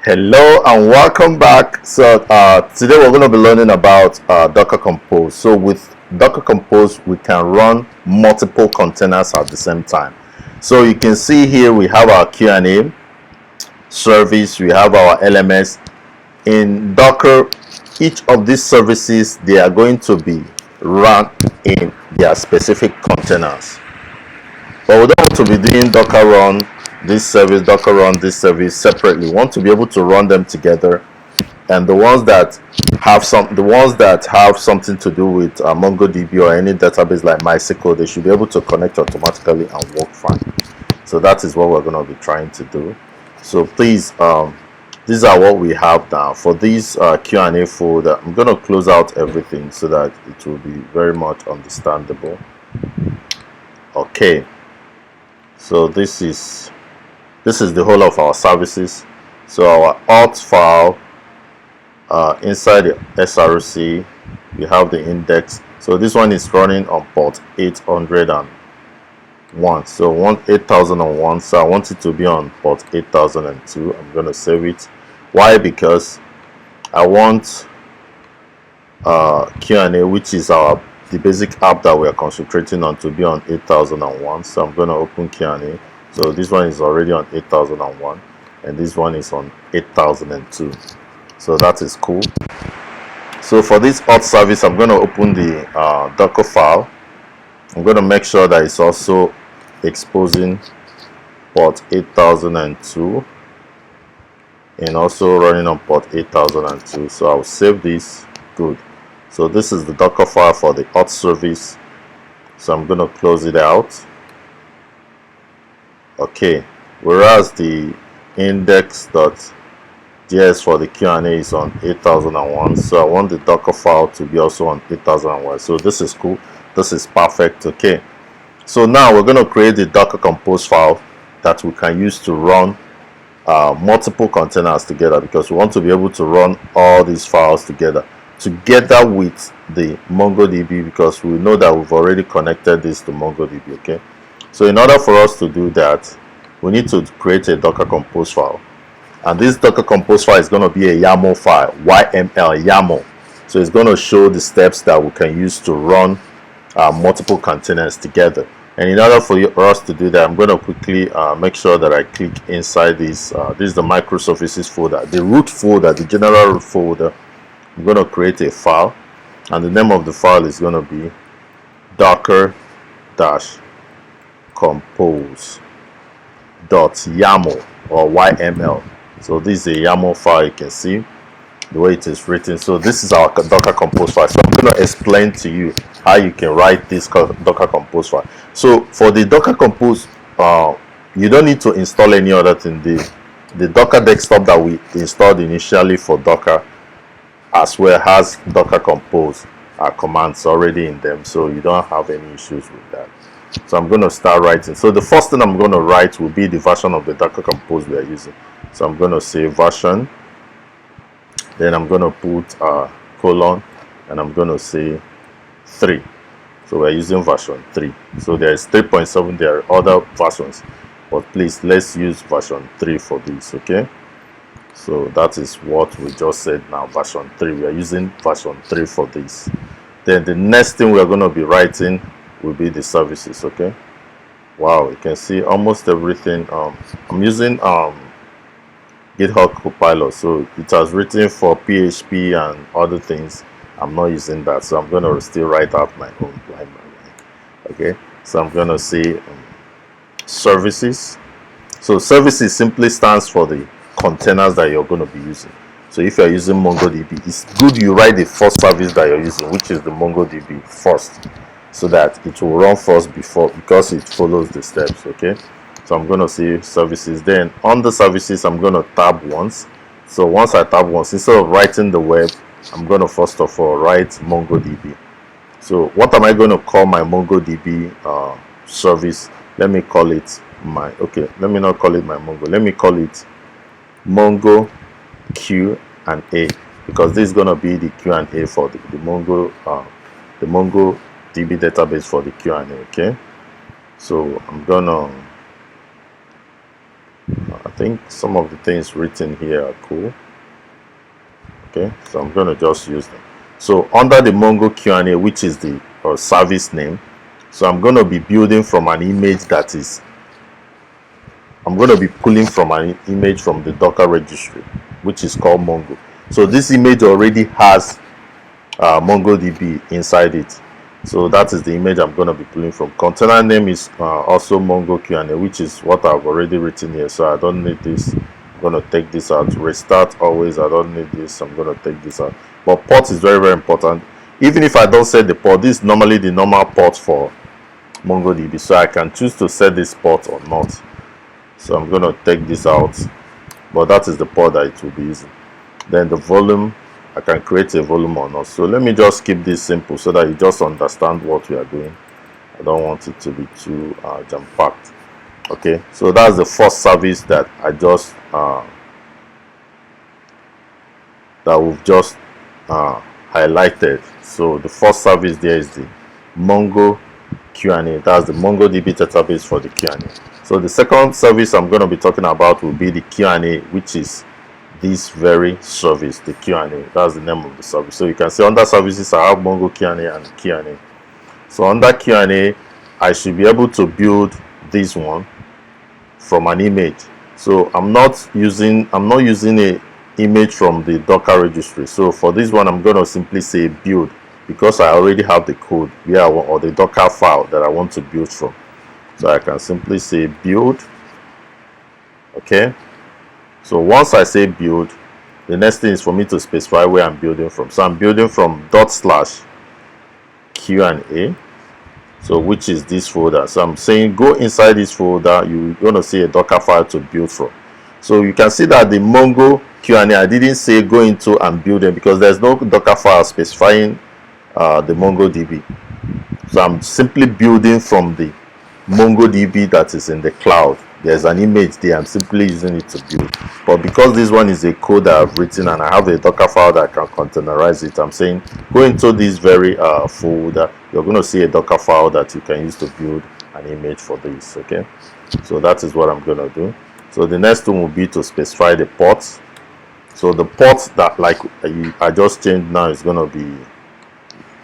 Hello and welcome back. So today we're going to be learning about Docker Compose. So with Docker Compose, we can run multiple containers at the same time. So you can see here we have our Q&A service, we have our LMS. In Docker, each of these services, they are going to be run in their specific containers. But we don't want to be doing Docker run this service, Docker run this service separately. We want to be able to run them together, and the ones that have something to do with MongoDB or any database like MySQL, they should be able to connect automatically and work fine. So that is what we're going to be trying to do. So please, these are what we have now for this Q&A folder. I'm going to close out everything so that it will be very much understandable. Okay, so this is the whole of our services. So our auth file, inside the SRC, we have the index. So this one is running on port 801. So 8001. So I want it to be on port 8002. I'm going to save it. Why? Because I want Q&A, which is the basic app that we are concentrating on, to be on 8001. So I'm going to open Q&A. So this one is already on 8001 and this one is on 8002. So that is cool. So for this auth service, I'm going to open the Docker file. I'm going to make sure that it's also exposing port 8002 and also running on port 8002. So I'll save this. Good. So this is the Docker file for the auth service. So I'm going to close it out. Okay, whereas the index.js for the Q&A is on 8001, so I want the Docker file to be also on 8001. So this is cool. This is perfect. Okay, so now we're going to create the Docker Compose file that we can use to run multiple containers together, because we want to be able to run all these files together with the MongoDB, because we know that we've already connected this to MongoDB. Okay, so in order for us to do that, we need to create a Docker Compose file, and this Docker Compose file is going to be a YAML file, YAML. So it's going to show the steps that we can use to run multiple containers together. And in order for us to do that, I'm going to quickly make sure that I click inside this. This is the Microservices folder, the root folder, the general root folder. I'm going to create a file, and the name of the file is going to be docker-compose.yaml or YML. So this is a YAML file. You can see the way it is written. So this is our Docker Compose file. So I'm going to explain to you how you can write this Docker Compose file. So for the Docker Compose, you don't need to install any other thing. The Docker desktop that we installed initially for Docker as well has Docker Compose commands already in them, so you don't have any issues with that. So I'm going to start writing. So the first thing I'm going to write will be the version of the Docker Compose we are using. So I'm going to say version, then I'm going to put colon, and I'm going to say 3. So we're using version 3. So there is 3.7. there are other versions, but please, let's use version 3 for this. Okay, so that is what we just said now, version 3. We are using version 3 for this. Then the next thing we are going to be writing will be the services. Okay, wow, you can see almost everything. I'm using GitHub Copilot, so it has written for PHP and other things. I'm not using that, so I'm going to still write out my own line by line. Okay, so I'm going to say services. So services simply stands for the containers that you're going to be using. So if you're using MongoDB, it's good you write the first service that you're using, which is the MongoDB first, so that it will run first because it follows the steps. Okay, so I'm going to say services. Then on the services, I'm going to tab once. So once I tab once, instead of writing the web, I'm going to first of all write MongoDB. So what am I going to call my MongoDB service? Let me call it let me not call it my Mongo. Let me call it Mongo Q&A, because this is going to be the Q&A for the MongoDB database for the Q&A. Okay, so I'm gonna I think some of the things written here are cool. Okay, so I'm going to just use them. So under the Mongo Q&A, which is the service name, so I'm going to be building from an image that is, I'm going to be pulling from an image from the Docker registry, which is called Mongo. So this image already has MongoDB inside it. So that is the image I'm going to be pulling from. Container name is also Mongo Q&A, which is what I've already written here. So I don't need this. I'm going to take this out. Restart always. I don't need this. I'm going to take this out. But port is very, very important. Even if I don't set the port, this is normally the normal port for MongoDB. So I can choose to set this port or not. So I'm going to take this out. But that is the port that it will be using. Then the volume, I can create a volume or not. So let me just keep this simple so that you just understand what we are doing. I don't want it to be too jam-packed. Okay, so that's the first service that I just that we've just highlighted. So the first service there is the Mongo Q&A. That's the MongoDB database for the Q&A. So the second service I'm going to be talking about will be the Q&A, which is this very service, the Q&A. That's the name of the service. So you can see under services I have Mongo Q&A and Q&A. So under Q&A I should be able to build this one from an image. So I'm not using a image from the Docker registry. So for this one I'm going to simply say build, because I already have the code where I want, or the Docker file that I want to build from. So I can simply say build. Okay, so once I say build, the next thing is for me to specify where I'm building from. So I'm building from /Q&A, so which is this folder. So I'm saying go inside this folder, you're going to see a Docker file to build from. So you can see that the Mongo Q&A, I didn't say go into and build them because there's no Docker file specifying the MongoDB. So I'm simply building from the MongoDB that is in the cloud. There's an image there, I'm simply using it to build. But because this one is a code that I've written and I have a Docker file that I can containerize it, I'm saying go into this very folder. You're going to see a Docker file that you can use to build an image for this. Okay, so that is what I'm going to do. So the next one will be to specify the ports. So the ports that I just changed now is going to be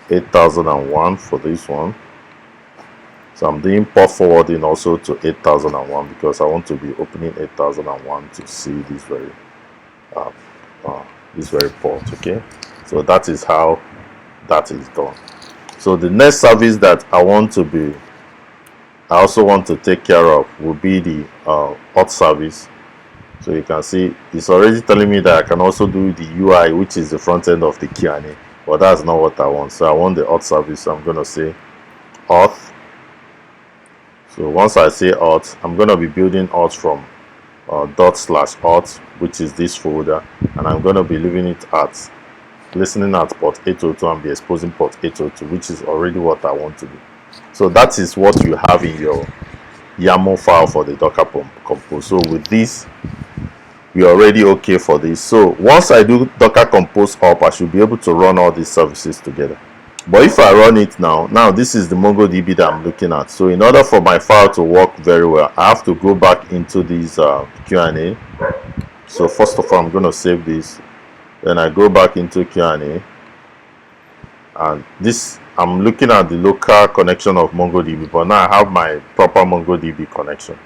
8001 for this one. So I'm doing port forwarding also to 8001 because I want to be opening 8001 to see this very port. Okay, so that is how that is done. So the next service that I also want to take care of will be the auth service. So you can see it's already telling me that I can also do the UI, which is the front end of the Q&A, but that's not what I want. So I want the auth service. So I'm going to say auth. So once I say auth, I'm going to be building auth from ./auth, which is this folder, and I'm going to be leaving it at listening at port 802 and be exposing port 802, which is already what I want to do. So that is what you have in your YAML file for the Docker Compose. So with this, we're already okay for this. So once I do Docker Compose up, I should be able to run all these services together. But if I run it now this is the MongoDB that I'm looking at. So in order for my file to work very well, I have to go back into this Q&A. So first of all, I'm going to save this. Then I go back into Q&A. And this, I'm looking at the local connection of MongoDB, but now I have my proper MongoDB connection.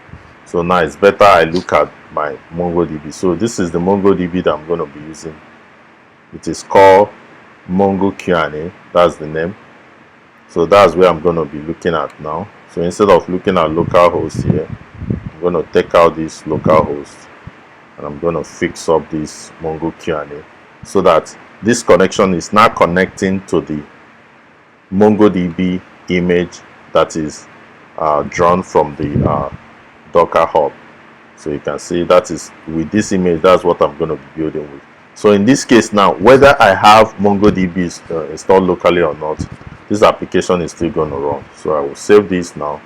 So now it's better I look at my MongoDB. So this is the MongoDB that I'm going to be using. It is called Mongo Q&A. That's the name. So that's where I'm going to be looking at now. So instead of looking at localhost here, I'm going to take out this localhost and I'm going to fix up this Mongo Q&A so that this connection is now connecting to the MongoDB image that is drawn from the Docker Hub. So you can see that is with this image, that's what I'm going to be building with. So in this case now, whether I have MongoDB installed locally or not, this application is still going to run. So I will save this now.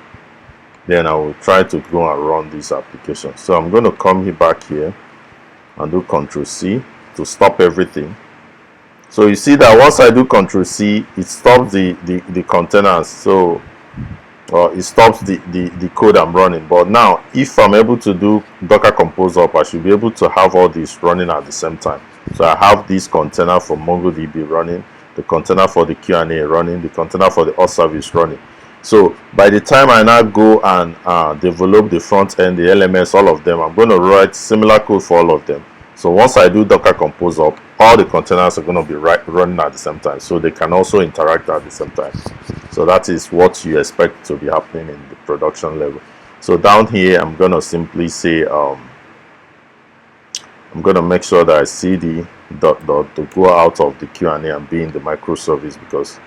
Then I will try to go and run this application. So I'm going to come back here and do Ctrl+C to stop everything. So you see that once I do Ctrl+C, it stops the containers. So or it stops the code I'm running. But now, if I'm able to do Docker Compose up, I should be able to have all these running at the same time. So I have this container for MongoDB running, the container for the Q&A running, the container for the auth service running. So by the time I now go and develop the front end, the LMS, all of them, I'm going to write similar code for all of them. So once I do Docker Compose up, all the containers are going to be running at the same time, so they can also interact at the same time. So that is what you expect to be happening in the production level. So down here, I'm going to simply say, I'm going to make sure that I see the dot to go out of the Q&A and be in the microservice, because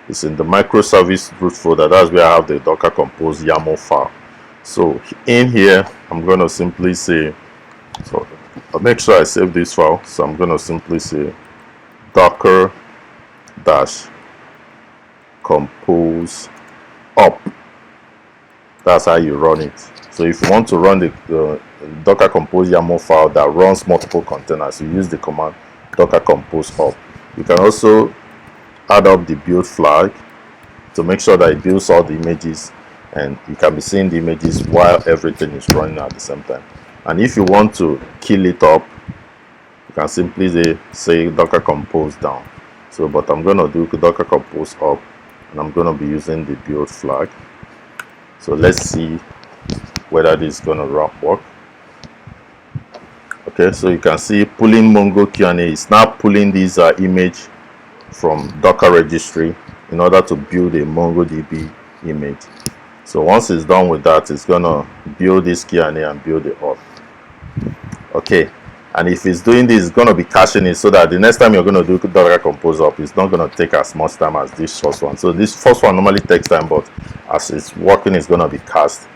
it's in the microservice root folder. That's where I have the Docker Compose YAML file. So in here, I'm going to simply say, so I'll make sure I save this file. So I'm going to simply say docker-compose up. That's how you run it. So if you want to run the Docker Compose YAML file that runs multiple containers, you use the command docker compose up. You can also add up the build flag to make sure that it builds all the images, and you can be seeing the images while everything is running at the same time. And if you want to kill it up, you can simply say docker compose down. So but I'm going to do docker compose up, and I'm going to be using the build flag. So let's see whether this is going to work. Okay, so you can see pulling Mongo Q&A is now pulling this image from Docker registry in order to build a MongoDB image. So once it's done with that, it's gonna build this Q&A and build the auth. Okay, and if it's doing this, it's gonna be caching it so that the next time you're gonna do Docker Compose up, it's not gonna take as much time as this first one. So this first one normally takes time, but as it's working, it's gonna be cached,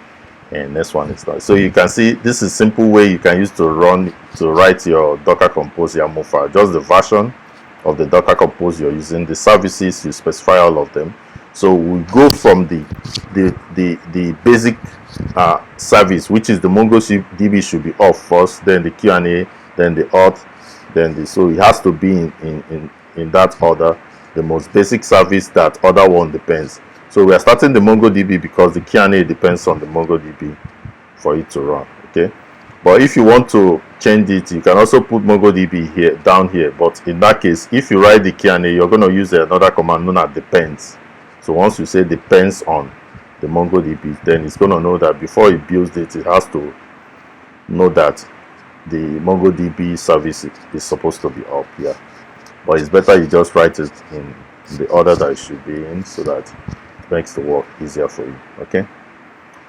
and next one is done. So you can see this is a simple way you can use to write your Docker Compose YAML file. Just the version of the Docker Compose you're using, the services, you specify all of them. So we go from the basic service, which is the MongoDB should be off first, then the Q&A, then the auth, then so it has to be in that order. The most basic service, that other one depends. So we are starting the MongoDB because the Q&A depends on the MongoDB for it to run. Okay, but if you want to change it, you can also put MongoDB here, down here. But in that case, if you write the Q&A, you're going to use another command known as depends. So once you say depends on the MongoDB, then it's going to know that before it builds it, it has to know that the MongoDB service is supposed to be up here. But it's better you just write it in the order that it should be in, so that it makes the work easier for you. Okay,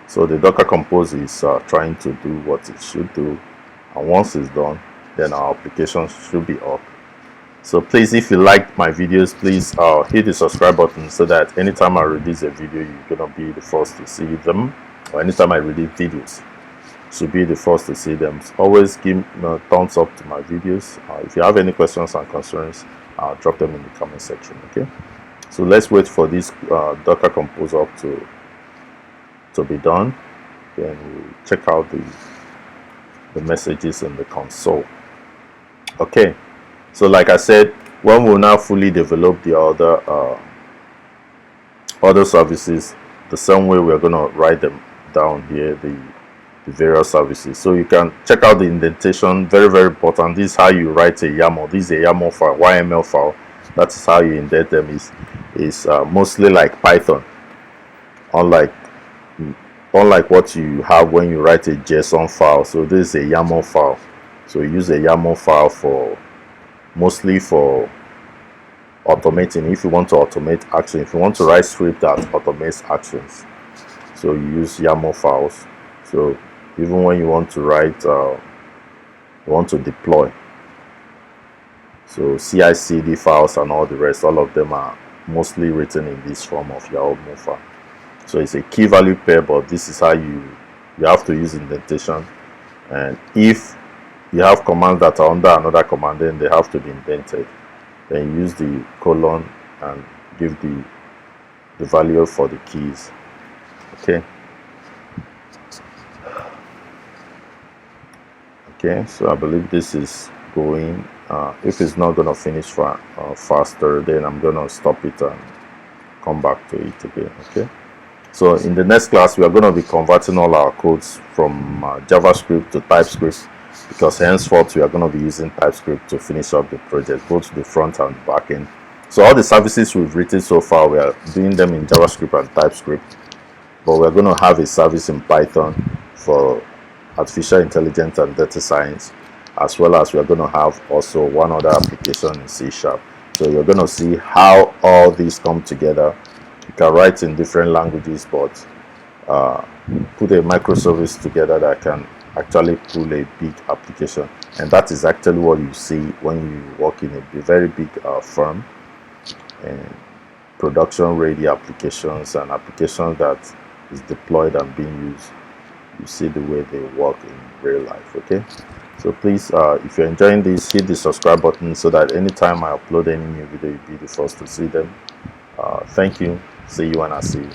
so the Docker Compose is trying to do what it should do, and once it's done, then our application should be up. So please, if you liked my videos, please hit the subscribe button, so that anytime I release a video, you're gonna be the first to see them, or anytime I release videos, you should be the first to see them. So always give thumbs up to my videos. If you have any questions and concerns, drop them in the comment section. Okay, so let's wait for this Docker Compose up to be done. Then we'll check out the messages in the console. Okay, so like I said, when we'll now fully develop the other services, the same way we're going to write them down here, the various services. So you can check out the indentation. Very, very important. This is how you write a YAML. This is a YAML file, YML file. That is how you indent them. Is mostly like Python, unlike what you have when you write a JSON file. So this is a YAML file. So you use a YAML file mostly for automating. If you want to automate action, if you want to write script that automates actions, so you use YAML files. So even when you want to write, you want to deploy, so CI/CD files and all the rest, all of them are mostly written in this form of YAML file. So it's a key value pair, but this is how you have to use indentation. And if you have commands that are under another command, then they have to be indented. Then use the colon and give the value for the keys. Okay. Okay, so I believe this is going. If it's not going to finish faster, then I'm going to stop it and come back to it again. Okay, So in the next class, we are going to be converting all our codes from JavaScript to TypeScript, because henceforth we are going to be using TypeScript to finish up the project, both the front and the back end. So all the services we've written so far, we are doing them in JavaScript and TypeScript, but we're going to have a service in Python for artificial intelligence and data science, as well as we're going to have also one other application in C#. So you're going to see how all these come together. You can write in different languages, but put a microservice together that can actually pull a big application. And that is actually what you see when you work in a very big firm, and production ready applications and applications that is deployed and being used. You see the way they work in real life. Okay, so please, if you're enjoying this, hit the subscribe button so that anytime I upload any new video, you'll be the first to see them. Thank you. See you when I see you.